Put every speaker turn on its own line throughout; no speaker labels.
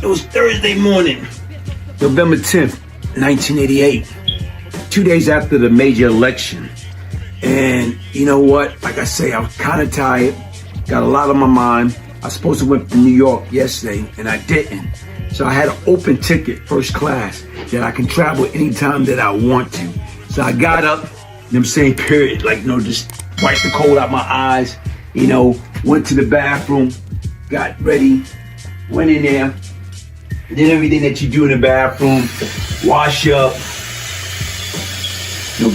It was Thursday morning, November 10th, 1988. 2 days after the major election. And you know what? Like I say, I was kind of tired. Got a lot on my mind. I was supposed to went to New York yesterday, and I didn't. So I had an open ticket, first class, that I can travel anytime that I want to. So I got up, period, just wiped the cold out my eyes, went to the bathroom, got ready, went in there, did everything that you do in the bathroom, wash up,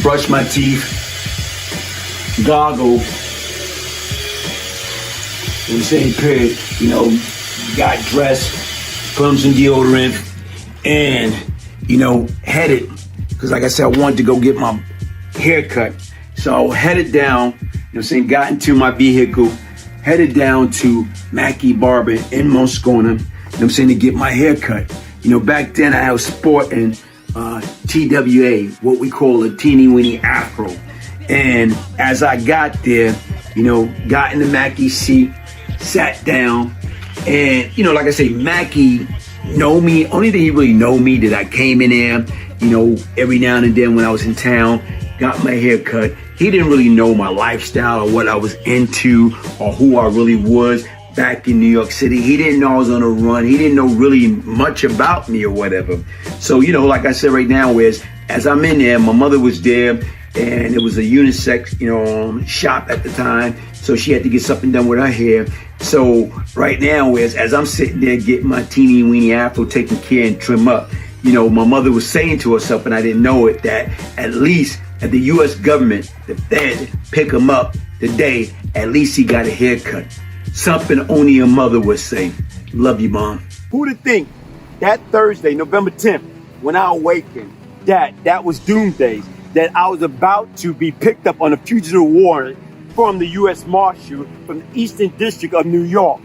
brush my teeth, gargle, period, got dressed, put on some deodorant, and, headed, because like I said, I wanted to go get my hair cut. So headed down, got into my vehicle, headed down to Mackey Barber in Moscona, to get my hair cut. Back then I was sporting TWA, what we call a teeny weeny afro. And as I got there, got in the Mackey seat, sat down, and, like I say, Mackey know me. Only thing he really know me that I came in there, every now and then when I was in town, got my hair cut. He didn't really know my lifestyle or what I was into or who I really was back in New York City. He didn't know I was on a run. He didn't know really much about me or whatever. So, like I said right now, as I'm in there, my mother was there, and it was a unisex, shop at the time. So she had to get something done with her hair. So right now, as I'm sitting there getting my teeny weeny afro taken care and trim up, my mother was saying to herself, and I didn't know it, that at least at the U.S. government, the Fed, pick him up today, at least he got a haircut. Something only a mother would say. Love you, Mom. Who'd have think that Thursday, November 10th, when I awakened, that was doomsday, that I was about to be picked up on a fugitive warrant from the U.S. Marshal from the Eastern District of New York.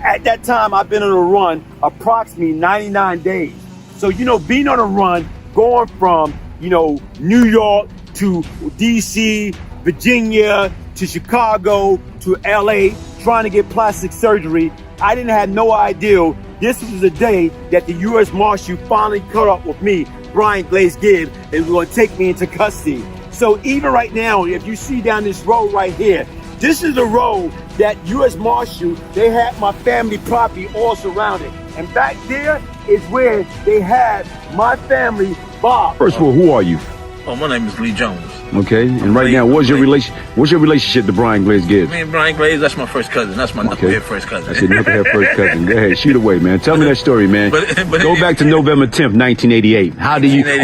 At that time, I've been on a run approximately 99 days. So, being on a run, going from, New York to D.C., Virginia, to Chicago, to L.A., trying to get plastic surgery, I didn't have no idea this was the day that the U.S. Marshal finally caught up with me, Brian Glaze Gibbs, and was going to take me into custody. So even right now, if you see down this road right here, this is the road that U.S. Marshal, they had my family property all surrounded. And back there is where they had my family, Bob.
First of all, who are you?
Oh, my name is Lee Jones.
Okay, and right now, what's your relationship to Brian Glaze Gibbs?
Me and Brian Glaze, that's my first cousin. That's my knucklehead first cousin.
That's your knucklehead first cousin. Go ahead, shoot away, man. Tell me that story, man. Go back to November 10th, 1988.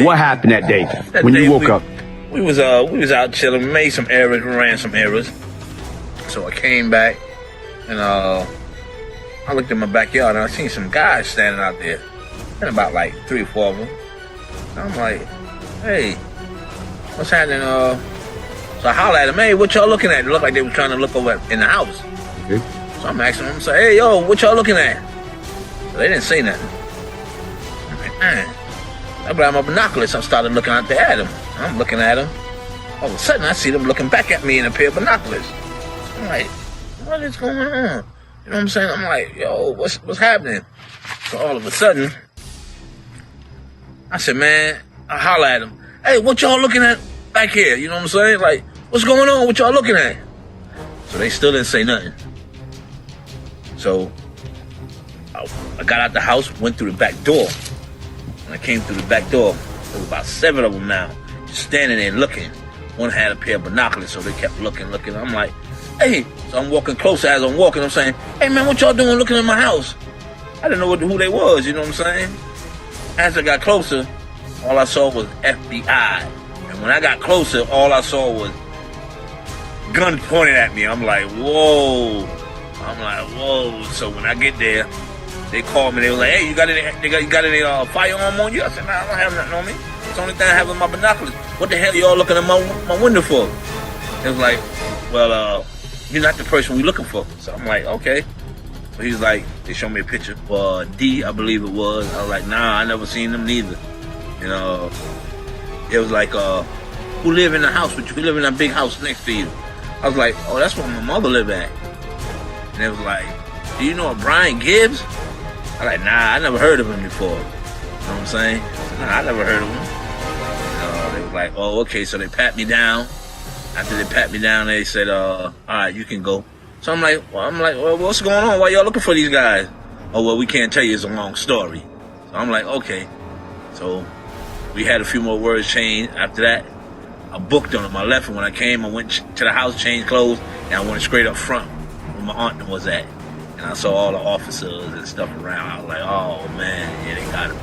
What happened that day when you woke up?
We was out chilling. We made some errands. We ran some errands. So I came back, and I looked in my backyard, and I seen some guys standing out there, and about like 3 or 4 of them. And I'm like, hey, what's happening? So I hollered at them, hey, what y'all looking at? It looked like they were trying to look over in the house.
Okay.
So I'm asking them, say, hey, yo, what y'all looking at? So they didn't say nothing. I'm like, man. I grabbed my binoculars. I started looking out there at them. I'm looking at them. All of a sudden, I see them looking back at me in a pair of binoculars. I'm like, what is going on? You know what I'm saying? I'm like, yo, what's happening? So all of a sudden, I said, man, I holler at them. Hey, what y'all looking at back here? You know what I'm saying? Like, what's going on? What y'all looking at? So they still didn't say nothing. So I got out the house, went through the back door. When I came through the back door, there was about 7 of them now, just standing there looking. One had a pair of binoculars, so they kept looking. I'm like, hey. So I'm walking closer. As I'm walking, I'm saying, hey, man, what y'all doing looking in my house? I didn't know who they was, you know what I'm saying? As I got closer, all I saw was FBI. And when I got closer, all I saw was guns pointed at me. I'm like, whoa. So when I get there, they called me. They were like, hey, you got any firearm on you? I said, nah, I don't have nothing on me. It's the only thing I have is my binoculars. What the hell are y'all looking at my window for? It was like, well, you're not the person we looking for. So I'm like, okay. So he's like, they showed me a picture for D, I believe it was. I was like, nah, I never seen them neither. You know, it was like, who live in the house with you? Who live in that big house next to you? I was like, oh, that's where my mother lived at. And it was like, do you know a Brian Gibbs? I'm like, nah, I never heard of him before. You know what I'm saying? Nah, I never heard of him. They was like, oh, okay, so they pat me down. After they pat me down, they said, all right, you can go. So I'm like, well, what's going on? Why y'all looking for these guys? Oh, well, we can't tell you. It's a long story. So I'm like, okay. So we had a few more words changed. After that, I booked on them. I left, and when I came, I went to the house, changed clothes, and I went straight up front where my aunt was at. And I saw all the officers and stuff around. I was like, oh, man, yeah, they got him.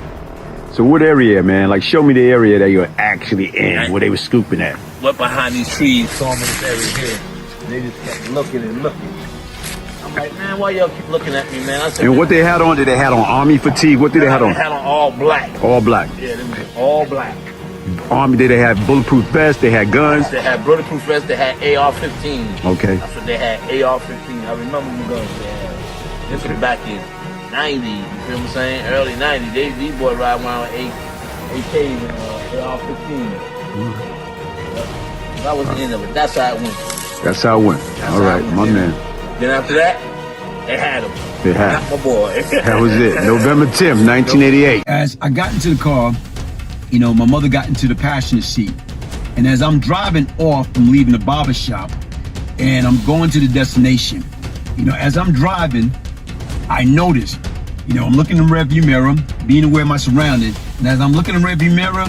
So what area, man? Like, show me the area that you're actually in, where they were scooping at.
Went behind these trees, saw them in this area here. And they just kept looking and looking. I'm like, man, why y'all keep looking at me, man? I said,
and what they had on? Did they had on army fatigue? What did they had on?
They had on all black.
All black.
Yeah, they was all black.
Army, did they have bulletproof vests? They had guns?
They had bulletproof vests. They had AR-15.
Okay.
That's what they had, AR-15. I remember the guns they had. This was back in 90, you feel what I'm saying? Early 90. These boys riding around with AKs and AR-15. That was the end of it. That's how it went.
That's how it went. All right, my man.
Then after that, they had him.
They had
him. Not my boy.
That was it. November 10th, 1988.
As I got into the car, you know, my mother got into the passenger seat. And as I'm driving off from leaving the barber shop and I'm going to the destination, you know, as I'm driving, I noticed, you know, I'm looking in the rearview mirror, being aware of my surroundings. And as I'm looking in the rearview mirror,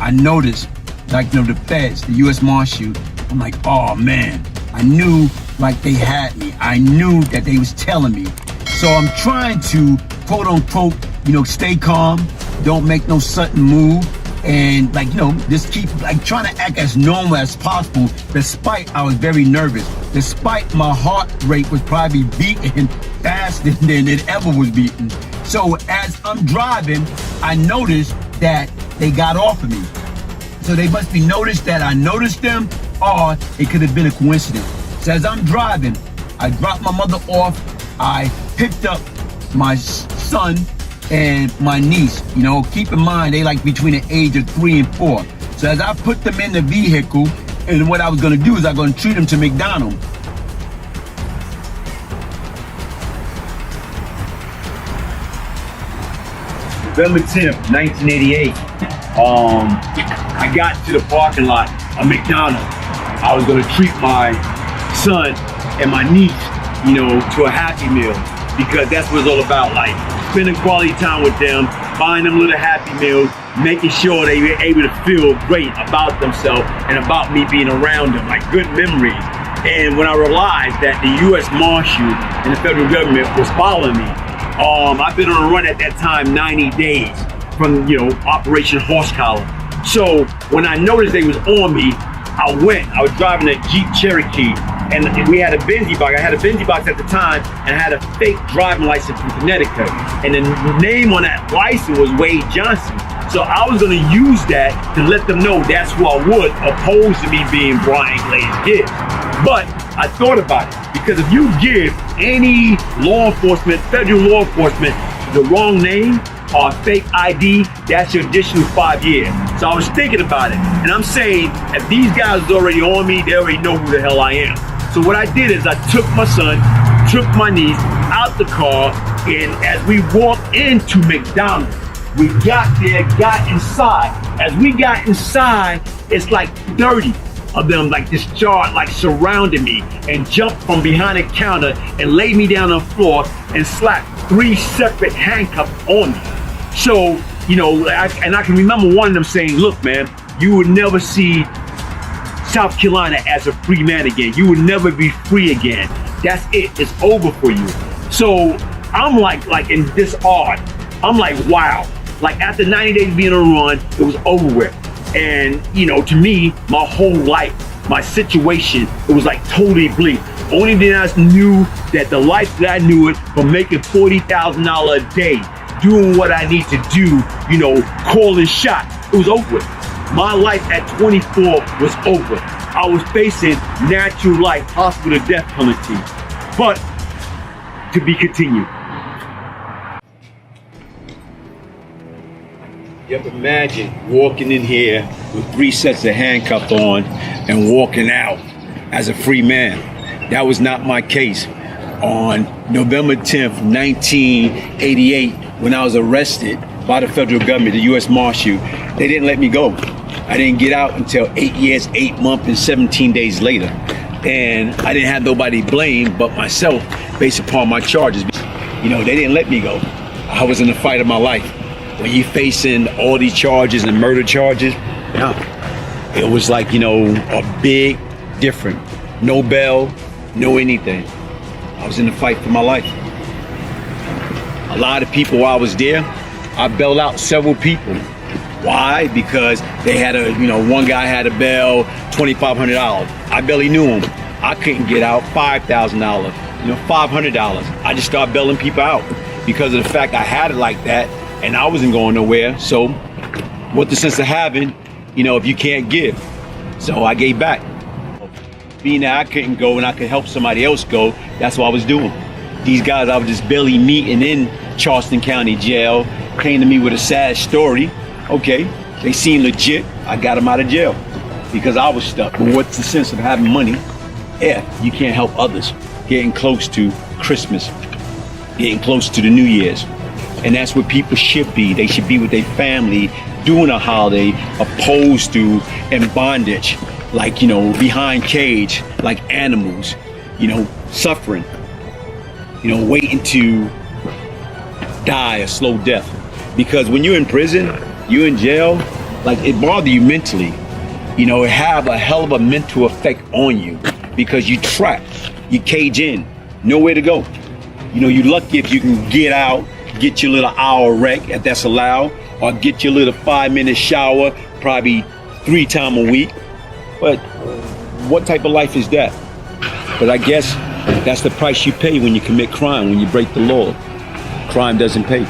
I noticed, like, you know, the feds, the U.S. Marshal. I'm like, oh man, I knew like they had me. I knew that they was telling me. So I'm trying to, quote unquote, you know, stay calm, don't make no sudden move, and like, you know, just keep like trying to act as normal as possible, despite I was very nervous, despite my heart rate was probably beating faster than it ever was beating. So as I'm driving, I noticed that they got off of me. So they must be noticed that I noticed them, or it could have been a coincidence. So as I'm driving, I dropped my mother off, I picked up my son and my niece. You know, keep in mind, they like between the age of 3 and 4. So as I put them in the vehicle, and what I was gonna do is I'm gonna treat them to McDonald's. November 10th, 1988. I got to the parking lot of McDonald's. I was gonna treat my son and my niece, you know, to a Happy Meal, because that's what it's all about, like spending quality time with them, buying them little Happy Meals, making sure they were able to feel great about themselves and about me being around them, like good memories. And when I realized that the U.S. Marshal and the federal government was following me, I've been on a run at that time 90 days from, you know, Operation Horse Collar. So when I noticed they was on me, I was driving a Jeep Cherokee, and we had a Benzie box. I had a Benzie box at the time, and I had a fake driving license from Connecticut. And the name on that license was Wade Johnson. So I was gonna use that to let them know that's who I was, opposed to me being Brian Glaze Gibbs. But I thought about it, because if you give any law enforcement, federal law enforcement, the wrong name or fake ID, that's your additional 5 years. So I was thinking about it, and I'm saying, if these guys are already on me, they already know who the hell I am. So what I did is I took my son, took my niece out the car, and as we walked into McDonald's, we got there, got inside. As we got inside, it's like 30 of them, like discharged, like surrounded me, and jumped from behind the counter and laid me down on the floor and slapped 3 separate handcuffs on me. So, you know, I can remember one of them saying, look, man, you would never see South Carolina as a free man again. You would never be free again. That's it. It's over for you. So I'm like in this art. I'm like, wow. Like after 90 days being on a run, it was over with. And, you know, to me, my whole life, my situation, it was like totally bleak. Only thing I knew that the life that I knew it from making $40,000 a day, doing what I need to do, you know, calling shots, it was over with. My life at 24 was over. I was facing natural life, hospital death penalty. But to be continued. You ever imagine walking in here with 3 sets of handcuffs on and walking out as a free man? That was not my case. on November 10th, 1988, when I was arrested by the federal government, the U.S. Marshal. They didn't let me go. I didn't get out until 8 years, 8 months, and 17 days later. And I didn't have nobody to blame but myself based upon my charges. You know, they didn't let me go. I was in the fight of my life. When you're facing all these charges and murder charges, yeah, it was like, you know, a big different. No bail, no anything. I was in the fight for my life. A lot of people while I was there, I bailed out several people. Why? Because they had one guy had a bail, $2,500. I barely knew him. I couldn't get out $5,000, $500. I just started bailing people out because of the fact I had it like that and I wasn't going nowhere. So what the sense of having, if you can't give? So I gave back. Being that I couldn't go and I could help somebody else go, that's what I was doing. These guys I was just barely meeting in Charleston County Jail came to me with a sad story. Okay, they seemed legit. I got them out of jail because I was stuck. But what's the sense of having money if you can't help others? Getting close to Christmas, getting close to the New Year's. And that's what people should be. They should be with their family doing a holiday opposed to in bondage, like, behind cage, like animals, suffering, waiting to die a slow death. Because when you're in prison, you're in jail, like it bothers you mentally. It have a hell of a mental effect on you because you trapped, you cage in, nowhere to go. You're lucky if you can get out, get your little hour rec if that's allowed, or get your little 5-minute shower, probably 3 times a week. But what type of life is that? But I guess that's the price you pay when you commit crime, when you break the law. Crime doesn't pay.